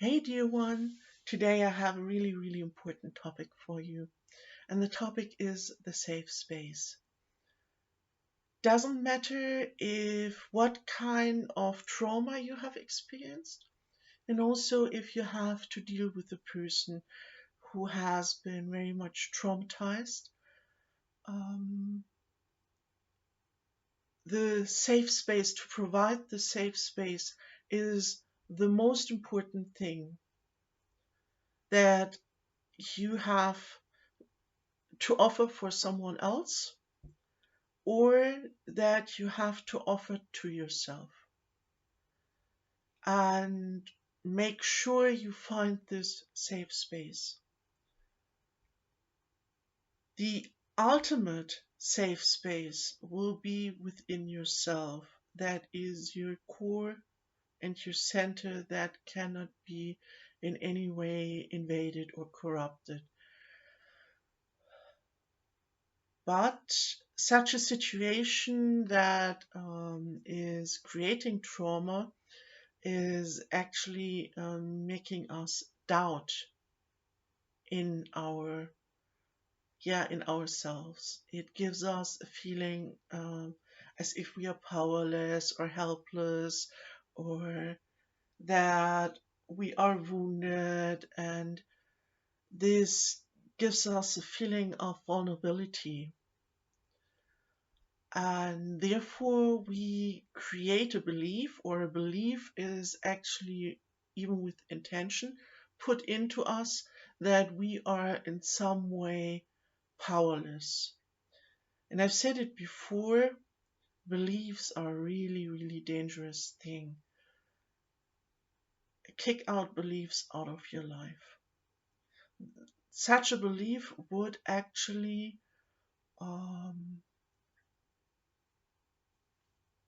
Hey, dear one. Today I have a really, really important topic for you. And the topic is the safe space. Doesn't matter if what kind of trauma you have experienced, and also if you have to deal with a person who has been very much traumatized. Um, the safe space, to provide the safe space, is the most important thing that you have to offer for someone else or that you have to offer to yourself. And make sure you find this safe space. The ultimate safe space will be within yourself. That is your core and your center that cannot be in any way invaded or corrupted. But such a situation that is creating trauma is actually making us doubt in our in ourselves. It gives us a feeling as if we are powerless or helpless, or that we are wounded, and this gives us a feeling of vulnerability. And therefore, we create a belief, or a belief is actually, even with intention, put into us that we are in some way powerless. And I've said it before, beliefs are a really, really dangerous thing. Kick out beliefs out of your life. Such a belief would actually um,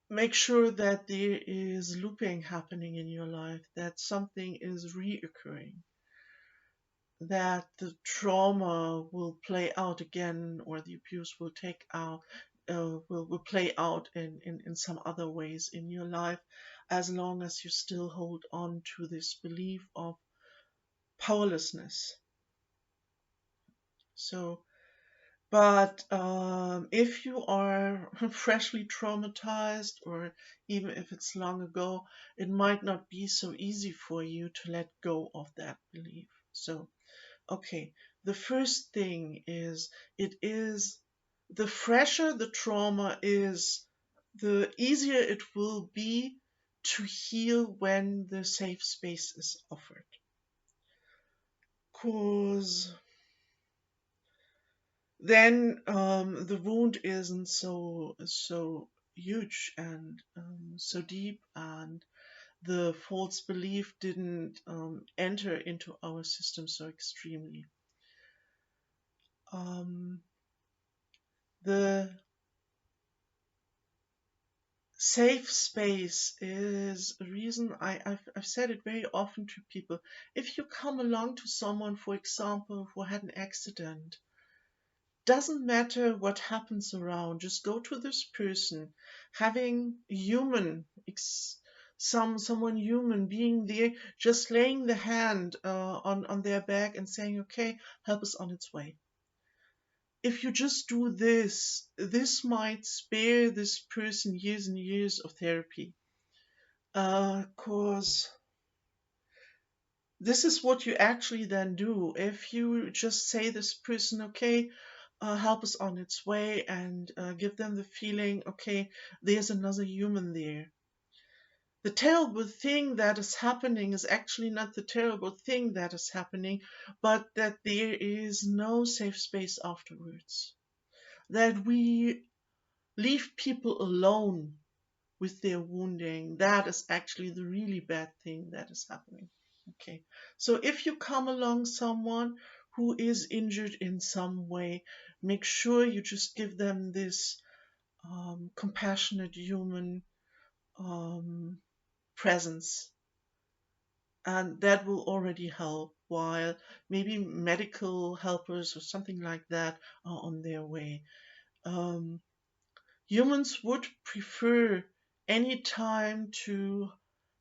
make sure that there is looping happening in your life, that something is reoccurring, that the trauma will play out again, or the abuse will take out, will play out in some other ways in your life, as long as you still hold on to this belief of powerlessness. So, but if you are freshly traumatized, or even if it's long ago, it might not be so easy for you to let go of that belief. So, okay, the first thing is, it is the fresher the trauma is, the easier it will be to heal when the safe space is offered. Because then the wound isn't so huge and so deep, and the false belief didn't enter into our system so extremely. Um, the safe space is a reason I've said it very often to people. If you come along to someone, for example, who had an accident, doesn't matter what happens around, just go to this person, having human, someone human being there, just laying the hand on their back and saying, okay, help is on its way. If you just do this, this might spare this person years and years of therapy. Cause this is what you actually then do. If you just say this person, okay, help is on its way, and give them the feeling, okay, there's another human there. The terrible thing that is happening is actually not the terrible thing that is happening, but that there is no safe space afterwards. That we leave people alone with their wounding. That is actually the really bad thing that is happening. Okay, so if you come along someone who is injured in some way, make sure you just give them this compassionate human um, presence, and that will already help. While maybe medical helpers or something like that are on their way. Um, Humans would prefer any time to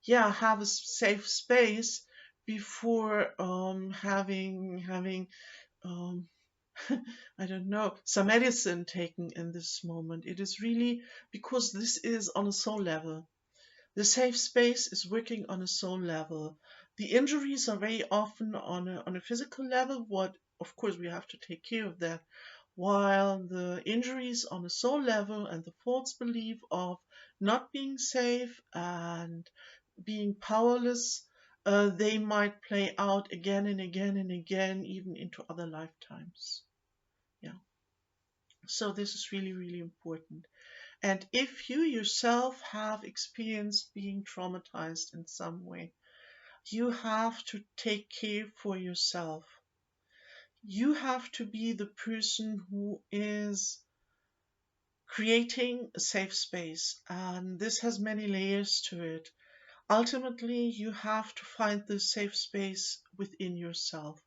have a safe space, before having um, I don't know, some medicine taken in this moment. It is really because this is on a soul level. The safe space is working on a soul level. The injuries are very often on a physical level, what of course we have to take care of that. While the injuries on a soul level and the false belief of not being safe and being powerless, they might play out again and again and again, even into other lifetimes. Yeah. So this is really, really important. And if you yourself have experienced being traumatized in some way, you have to take care for yourself. You have to be the person who is creating a safe space. And this has many layers to it. Ultimately, you have to find the safe space within yourself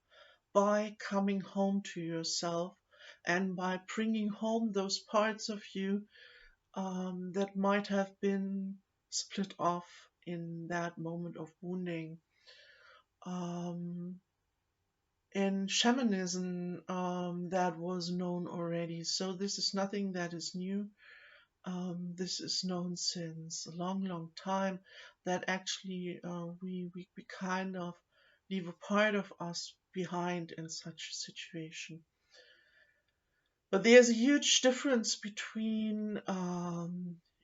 by coming home to yourself and by bringing home those parts of you that might have been split off in that moment of wounding. Um, in shamanism, that was known already, so this is nothing that is new. This is known since a long, long time that actually we kind of leave a part of us behind in such a situation. But there's a huge difference between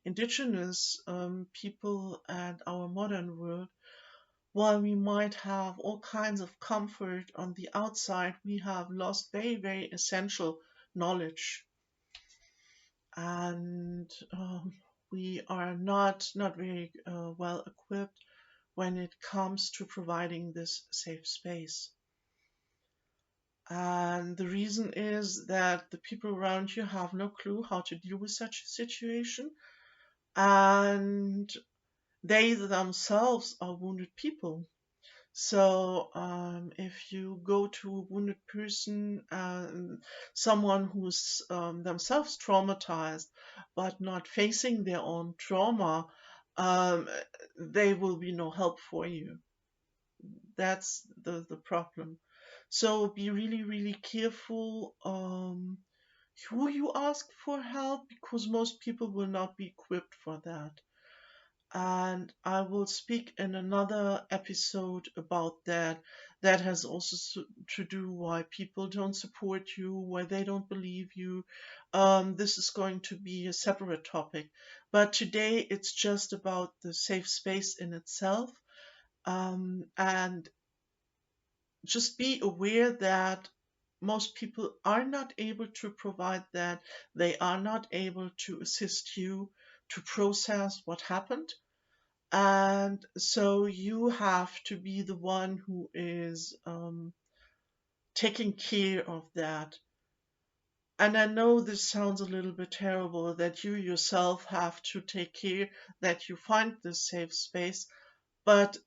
indigenous people and our modern world. While we might have all kinds of comfort on the outside, we have lost very, very essential knowledge, and we are not very well equipped when it comes to providing this safe space. And the reason is that the people around you have no clue how to deal with such a situation, and they themselves are wounded people. So, if you go to a wounded person, someone who's themselves traumatized but not facing their own trauma, um, they will be no help for you. That's the problem. So be really, really careful who you ask for help, because most people will not be equipped for that. And I will speak in another episode about that. That has also to do why people don't support you, why they don't believe you. This is going to be a separate topic. But today it's just about the safe space in itself. And just be aware that most people are not able to provide that. They are not able to assist you to process what happened. And so you have to be the one who is taking care of that. And I know this sounds a little bit terrible that you yourself have to take care that you find this safe space, but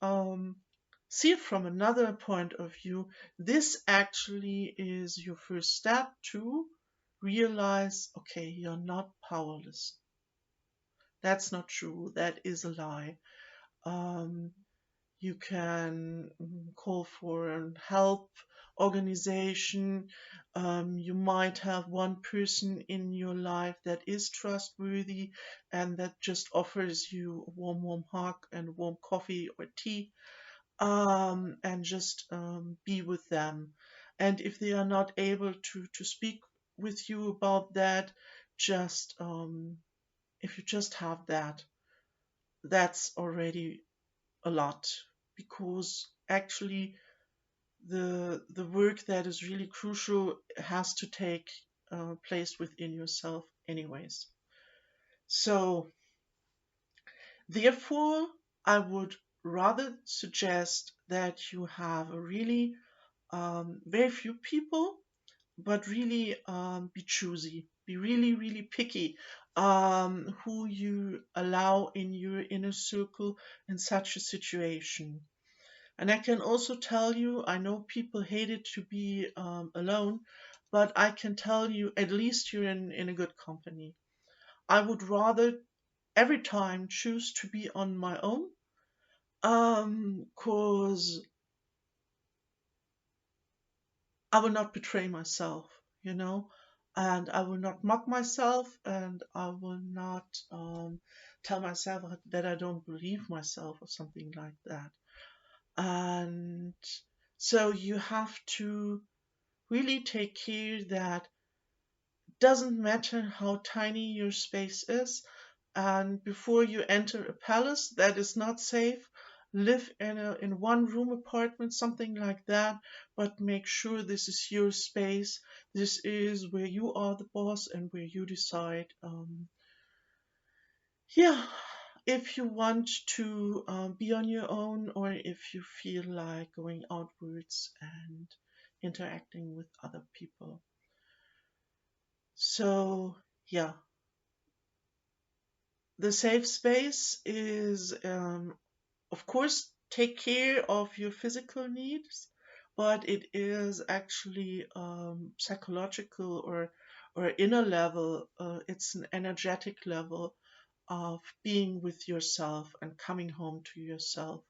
see it from another point of view. This actually is your first step to realize, okay, you're not powerless. That's not true. That is a lie. Um, you can call for a help organization. You might have one person in your life that is trustworthy and that just offers you a warm hug and warm coffee or tea, and just be with them. And if they are not able to speak with you about that, just if you just have that, that's already a lot, because actually the work that is really crucial has to take place within yourself anyways. So therefore I would rather suggest that you have a really very few people, but really be choosy, be really, really picky who you allow in your inner circle in such a situation. And I can also tell you, I know people hate it to be alone, but I can tell you, at least you're in a good company. I would rather every time choose to be on my own, cause I will not betray myself, you know, and I will not mock myself, and I will not tell myself that I don't believe myself or something like that. And so you have to really take care that doesn't matter how tiny your space is, and before you enter a palace that is not safe, live in one room apartment, something like that, but make sure this is your space. This is where you are the boss and where you decide. Yeah, if you want to be on your own, or if you feel like going outwards and interacting with other people. So, yeah, the safe space is, of course, take care of your physical needs, but it is actually psychological or inner level. It's an energetic level of being with yourself and coming home to yourself.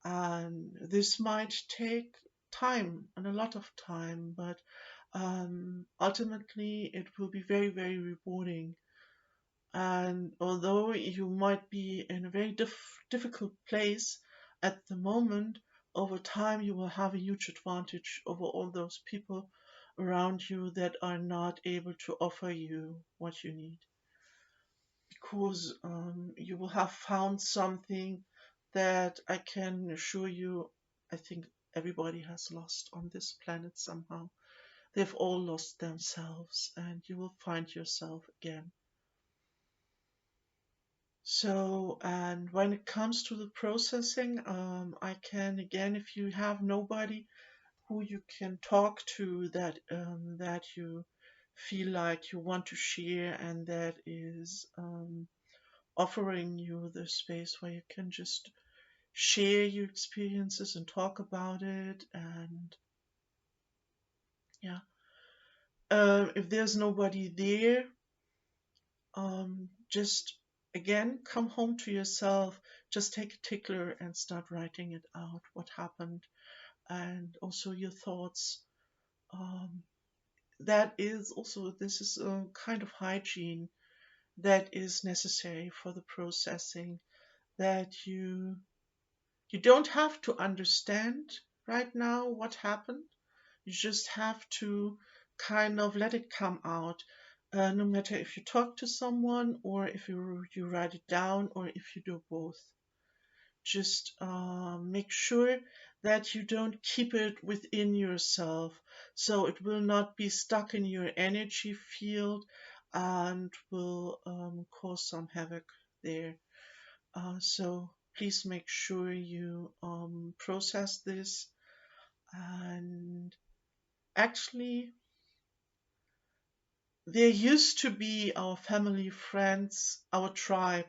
And this might take time and a lot of time, but ultimately it will be very, very rewarding. And although you might be in a very difficult place at the moment, over time you will have a huge advantage over all those people around you that are not able to offer you what you need. Because you will have found something that I can assure you, I think everybody has lost on this planet somehow. They've all lost themselves, and you will find yourself again. So, and when it comes to the processing, I can again, if you have nobody who you can talk to that you feel like you want to share and that is offering you the space where you can just share your experiences and talk about it, and yeah, if there's nobody there, just again come home to yourself, just take a tickler and start writing it out, what happened, and also your thoughts. um, that is also, this is a kind of hygiene that is necessary for the processing, that you don't have to understand right now what happened. You just have to kind of let it come out. No matter if you talk to someone or if you write it down or if you do both. Just make sure that you don't keep it within yourself, so it will not be stuck in your energy field and will cause some havoc there. So please make sure you process this. And actually, there used to be our family, friends, our tribe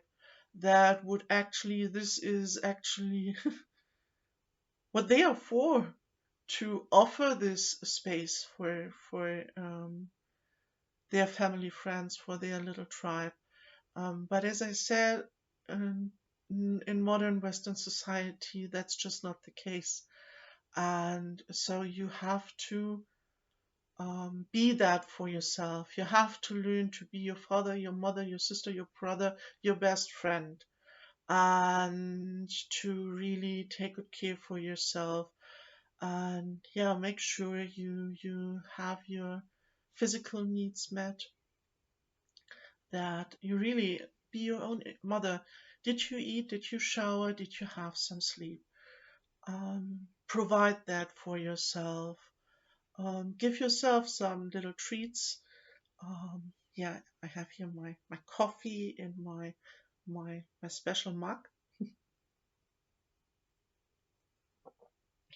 that would actually, this is actually what they are for, to offer this space for their family, friends, for their little tribe. But as I said, um, in modern Western society, that's just not the case. And so you have to be that for yourself. You have to learn to be your father, your mother, your sister, your brother, your best friend, and to really take good care for yourself. And yeah, make sure you have your physical needs met, that you really be your own mother. Did you eat? Did you shower? Did you have some sleep? Provide that for yourself. Give yourself some little treats. Yeah, I have here my coffee in my special mug.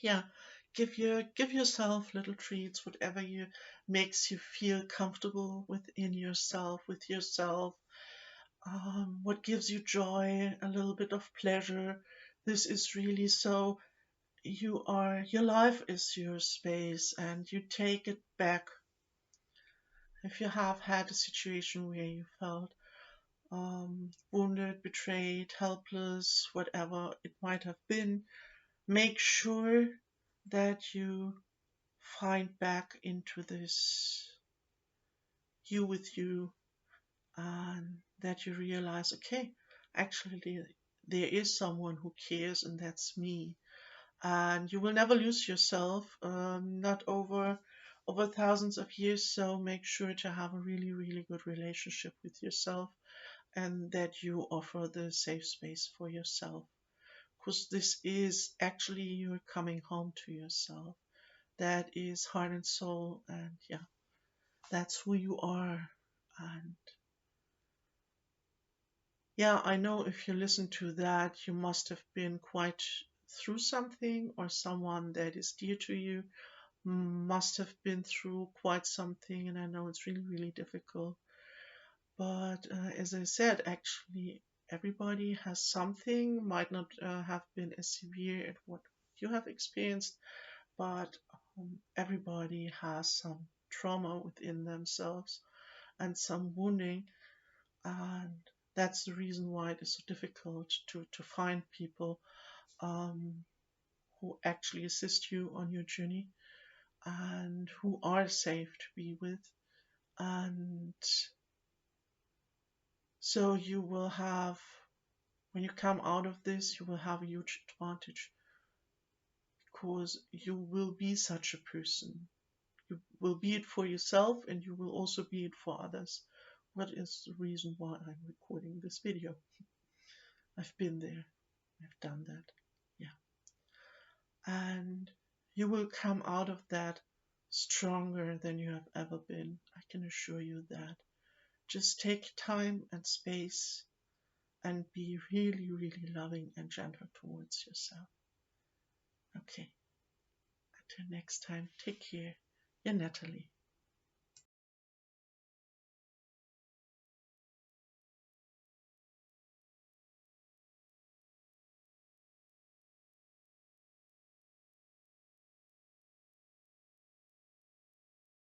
Yeah, give yourself little treats, whatever you makes you feel comfortable within yourself, with yourself. What gives you joy, a little bit of pleasure. This is really so, your life is your space and you take it back. If you have had a situation where you felt wounded, betrayed, helpless, whatever it might have been, make sure that you find back into this you with you, and that you realize, okay, actually there is someone who cares, and that's me. And you will never lose yourself, not over thousands of years. So make sure to have a really, really good relationship with yourself, and that you offer the safe space for yourself, because this is actually you're coming home to yourself. That is heart and soul, and yeah, that's who you are. And yeah, I know if you listen to that, you must have been quite through something, or someone that is dear to you must have been through quite something. And I know it's really, really difficult. But as I said, actually, everybody has something, might not have been as severe as what you have experienced, but everybody has some trauma within themselves and some wounding. And that's the reason why it is so difficult to find people um, who actually assist you on your journey, and who are safe to be with. And so you will have, when you come out of this, you will have a huge advantage, because you will be such a person. You will be it for yourself, and you will also be it for others. What is the reason why I'm recording this video? I've been there, I've done that. Yeah. And you will come out of that stronger than you have ever been. I can assure you that. Just take time and space, and be really, really loving and gentle towards yourself. Okay, until next time, take care. Your Natalie.